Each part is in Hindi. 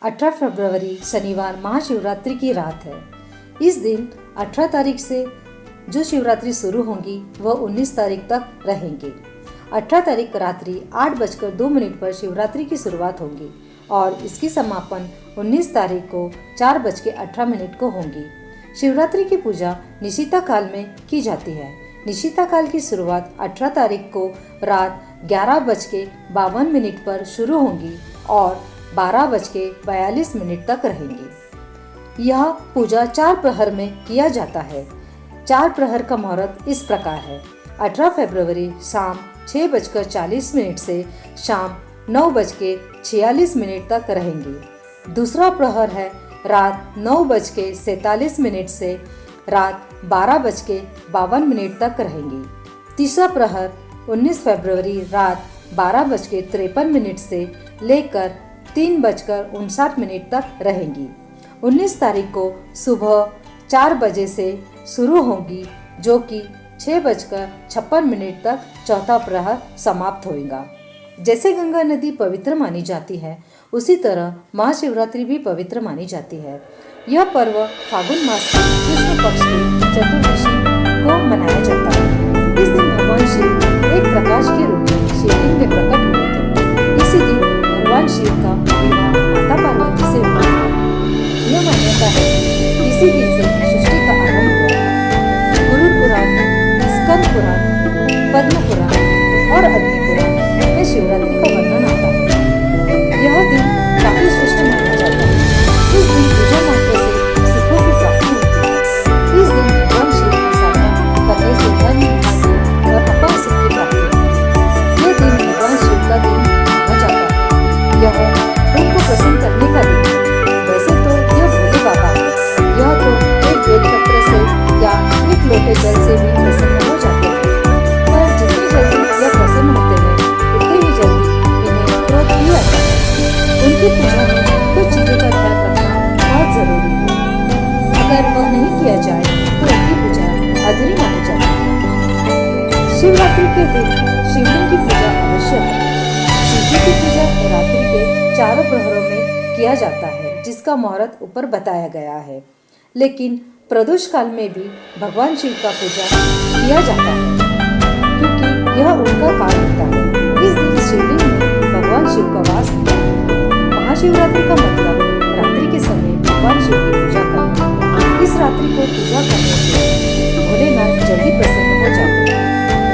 18 फरवरी शनिवार महाशिवरात्रि की रात है। इस दिन 18 तारीख से जो शिवरात्रि शुरू होंगी वह 19 तारीख तक रहेंगी। 18 तारीख रात्रि 8:02 पर शिवरात्रि की शुरुआत होगी और इसकी समापन 19 तारीख को 4:18 को होगी। शिवरात्रि की पूजा निशिता काल में की जाती है। निशिता काल की शुरुआत 18 तारीख को रात 11:52 पर शुरू होगी और 12:42 तक रहेंगी। यह पूजा 4 प्रहर में किया जाता है। 4 प्रहर का मुहूर्त इस प्रकार है। 18 फरवरी शाम 6:40 से शाम 9:46 तक रहेंगी। दूसरा प्रहर है रात 9:47 से रात 12:52 तक रहेंगी। तीसरा प्रहर 19 फरवरी रात 12:53 से लेकर 3:59 तक रहेंगी। 19 तारीख को सुबह 4 बजे से शुरू होगी जो कि 6:56 तक चौथा प्रहर समाप्त होगा। जैसे गंगा नदी पवित्र मानी जाती है उसी तरह महाशिवरात्रि भी पवित्र मानी जाती है। यह पर्व फागुन मास के कृष्ण पक्ष की चतुर्दशी को मनाया जाता है। इस दिन भगवान शिव एक प्रकाश के रूप में शिवलिंग में प्रकट हुए थे। इसी दिन भगवान शिव का विवाह माता पार्वती से हुआ था। यह मान्यता है कि इसी दिन से सृष्टि का आरंभ हुआ। गुरु पुराण, स्कंद पुराण, पद्म पुराण और अग्नि पुराण में शिवरात्रि का वर्णन आता है। यह दिन काफी श्रेष्ठ माना जाता है। इस दिन पूजा मात्र से सुखों की प्राप्ति होती है। इस दिन भगवान शिव की साधना करने से धन, भाग्य और अपार सुख की प्राप्ति होती है। यह दिन भगवान शिव का दिन माना जाता है। यह उनको प्रसन्न करने का दिन है। वैसे तो यह भोले बाबा है। यह तो एक बेलपत्र से या एक लोटे जल से भी प्रसन्न हो जाते हैं। पर जितनी जल्दी यह प्रसन्न होते हैं उतनी ही जल्दी इन्हें क्रोध भी आता है। उनकी पूजा में कुछ चीजों का ध्यान रखना बहुत जरूरी है। अगर वह नहीं किया जाए तो उनकी पूजा अधूरी मानी जाती है। शिवरात्रि के दिन शिवलिंग की पूजा आवश्यक है। शिवजी की पूजा रात्रि के 4 प्रहरों में किया जाता है जिसका मुहूर्त ऊपर बताया गया है। लेकिन प्रदोष काल में भी भगवान शिव का पूजा किया जाता है क्योंकि यह उनका काल होता है। इस दिन शिवलिंग में भगवान शिव का वास होता है। महाशिवरात्रि का मतलब रात्रि के समय भगवान शिव की पूजा करना। इस रात्रि को पूजा करने से भोलेनाथ जल्दी प्रसन्न हो जाते हैं।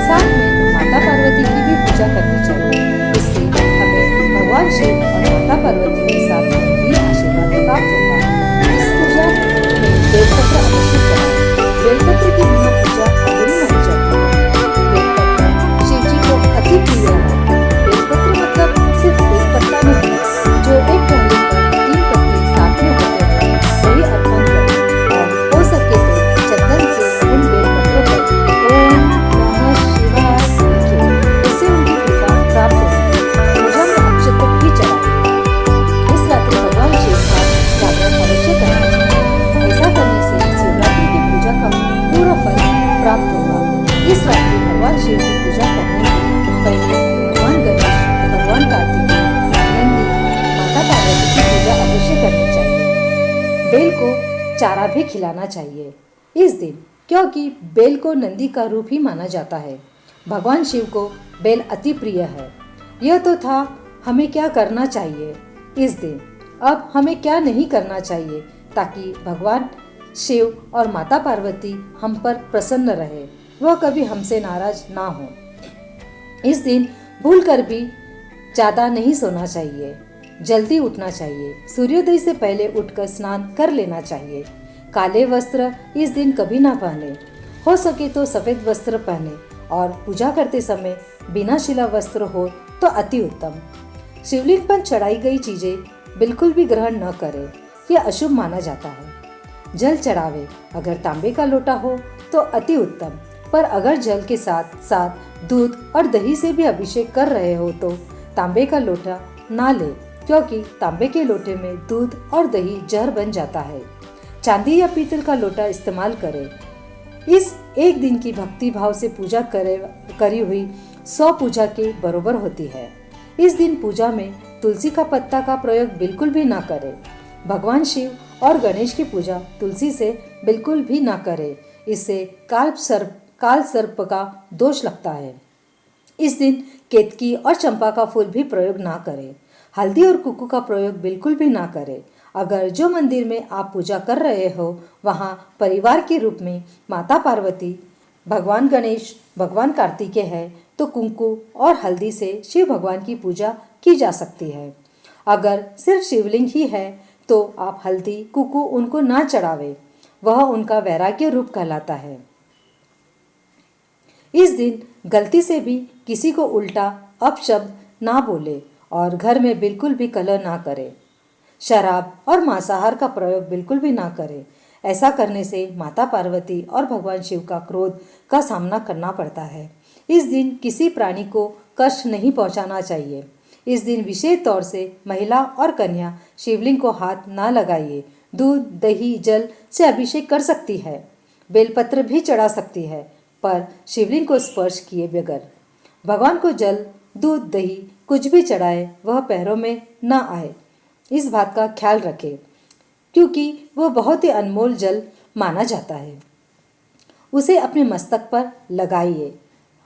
साथ में माता पार्वती की भी पूजा करनी चाहिए। इससे हमें भगवान शिव और माता पार्वती के साथ भी आशीर्वाद प्राप्त होगा। इस पूजा में बेलपत्र अवश्य चढ़ाएं। बेलपत्र की बिना पूजा अधूरी मानी जाती है। बेलपत्र शिव जी को अति प्रिय है। बेलपत्र मतलब सिर्फ एक पत्ता नहीं जो एक टहनी पर 3 पत्ते साथ में होते हैं वही अर्पण करें और हो सके तो चंदन से उन बेलपत्रों पर ओम नमः शिवाय लिखें। इससे उनकी कृपा प्राप्त होगी। पूजा में अक्षत भी चढ़ाएं। इस रात्रि भगवान शिव का जागरण अवश्य करना चाहिए। ऐसा करने से शिवरात्रि की पूजा का पूरा फल प्राप्त होगा। इस रात्रि भगवान शिव की पूजा करने के पहले भगवान गणेश, भगवान कार्तिकेय, नंदी, माता पार्वती की पूजा अवश्य करनी चाहिए। बेल को चारा भी खिलाना चाहिए इस दिन क्योंकि बेल को नंदी का रूप ही माना जाता है। भगवान शिव को बेल अति प्रिय है। यह तो था हमें क्या करना चाहिए इस दिन। अब हमें क्या नहीं करना चाहिए ताकि भगवान शिव और माता पार्वती हम पर प्रसन्न रहे, वह कभी हमसे नाराज ना हो। इस दिन भूल कर भी ज्यादा नहीं सोना चाहिए। जल्दी उठना चाहिए। सूर्योदय से पहले उठकर स्नान कर लेना चाहिए। काले वस्त्र इस दिन कभी ना पहने। हो सके तो सफेद वस्त्र पहने और पूजा करते समय बिना शिला वस्त्र हो तो अति उत्तम। शिवलिंग पर चढ़ाई गई चीजें बिल्कुल भी ग्रहण न करें। यह अशुभ माना जाता है। जल चढ़ावे। अगर तांबे का लोटा हो तो अति उत्तम, पर अगर जल के साथ साथ दूध और दही से भी अभिषेक कर रहे हो तो तांबे का लोटा ना ले क्योंकि तांबे के लोटे में दूध और दही जहर बन जाता है। चांदी या पीतल का लोटा इस्तेमाल करें। इस एक दिन की भक्ति भाव से पूजा करी हुई 100 पूजा के बरोबर होती है। इस दिन पूजा में तुलसी का पत्ता का प्रयोग बिल्कुल भी ना करें। भगवान शिव और गणेश की पूजा तुलसी से बिल्कुल भी ना करें, इससे काल सर्प का दोष लगता है। इस दिन केतकी और चंपा का फूल भी प्रयोग ना करें। हल्दी और कुक्कू का प्रयोग बिल्कुल भी ना करें। अगर जो मंदिर में आप पूजा कर रहे हो वहाँ परिवार के रूप में माता पार्वती, भगवान गणेश, भगवान कार्तिकेय है तो कुंकू और हल्दी से शिव भगवान की पूजा की जा सकती है। अगर सिर्फ शिवलिंग ही है तो आप हल्दी कुक्कू उनको ना चढ़ावे, वह उनका वैराग्य रूप कहलाता है। इस दिन गलती से भी किसी को उल्टा अपशब्द ना बोले और घर में बिल्कुल भी कलह ना करे। शराब और मांसाहार का प्रयोग बिल्कुल भी ना करें। ऐसा करने से माता पार्वती और भगवान शिव का क्रोध का सामना करना पड़ता है। इस दिन किसी प्राणी को कष्ट नहीं पहुंचाना चाहिए। इस दिन विशेष तौर से महिला और कन्या शिवलिंग को हाथ ना लगाइए। दूध, दही, जल से अभिषेक कर सकती है, बेलपत्र भी चढ़ा सकती है, पर शिवलिंग को स्पर्श किए बगैर। भगवान को जल, दूध, दही कुछ भी चढ़ाए वह पैरों में न आए, इस बात का ख्याल रखें, क्योंकि वह बहुत ही अनमोल जल माना जाता है। उसे अपने मस्तक पर लगाइए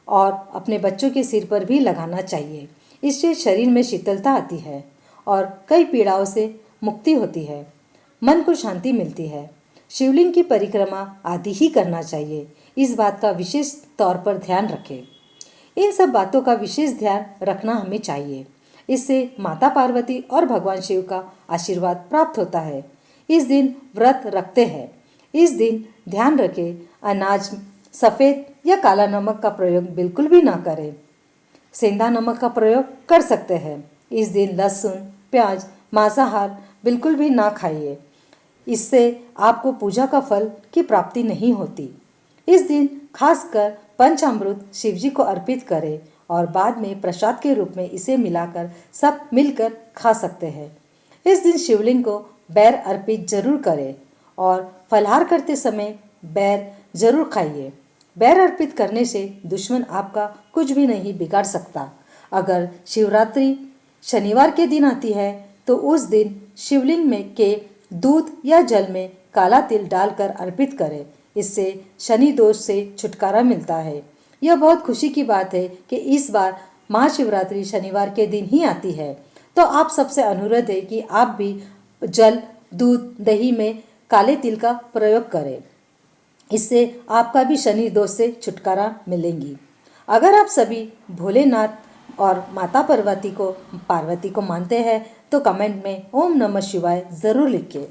और अपने बच्चों के सिर पर भी लगाना चाहिए। इससे शरीर में शीतलता आती है और कई पीड़ाओं से मुक्ति होती है, मन को शांति मिलती है। शिवलिंग की परिक्रमा आदि ही करना चाहिए, इस बात का विशेष तौर पर ध्यान रखें। इन सब बातों का विशेष ध्यान रखना हमें चाहिए। इससे माता पार्वती और भगवान शिव का आशीर्वाद प्राप्त होता है। इस दिन व्रत रखते हैं। इस दिन ध्यान रखें, अनाज सफ़ेद या काला नमक का प्रयोग बिल्कुल भी ना करें। सेंधा नमक का प्रयोग कर सकते हैं। इस दिन लहसुन, प्याज, मांसाहार बिल्कुल भी ना खाइए, इससे आपको पूजा का फल की प्राप्ति नहीं होती। इस दिन खासकर पंचामृत शिवजी को अर्पित करें और बाद में प्रसाद के रूप में इसे मिलाकर सब मिलकर खा सकते हैं। इस दिन शिवलिंग को बैर अर्पित जरूर करें और फलाहार करते समय बैर जरूर खाइए। बैर अर्पित करने से दुश्मन आपका कुछ भी नहीं बिगाड़ सकता। अगर शिवरात्रि शनिवार के दिन आती है तो उस दिन शिवलिंग में के दूध या जल में काला तिल डालकर अर्पित करें, इससे शनि दोष से छुटकारा मिलता है। यह बहुत खुशी की बात है कि इस बार महाशिवरात्रि शनिवार के दिन ही आती है, तो आप सबसे अनुरोध है कि आप भी जल, दूध, दही में काले तिल का प्रयोग करें, इससे आपका भी शनि दोष से छुटकारा मिलेंगी। अगर आप सभी भोलेनाथ और माता पार्वती को मानते हैं तो कमेंट में ओम नमः शिवाय ज़रूर लिखें।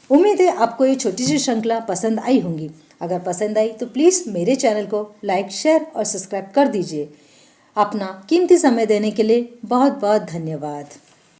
उम्मीद है आपको ये छोटी सी श्रृंखला पसंद आई होंगी। अगर पसंद आई तो प्लीज़ मेरे चैनल को लाइक, शेयर और सब्सक्राइब कर दीजिए। अपना कीमती समय देने के लिए बहुत बहुत धन्यवाद।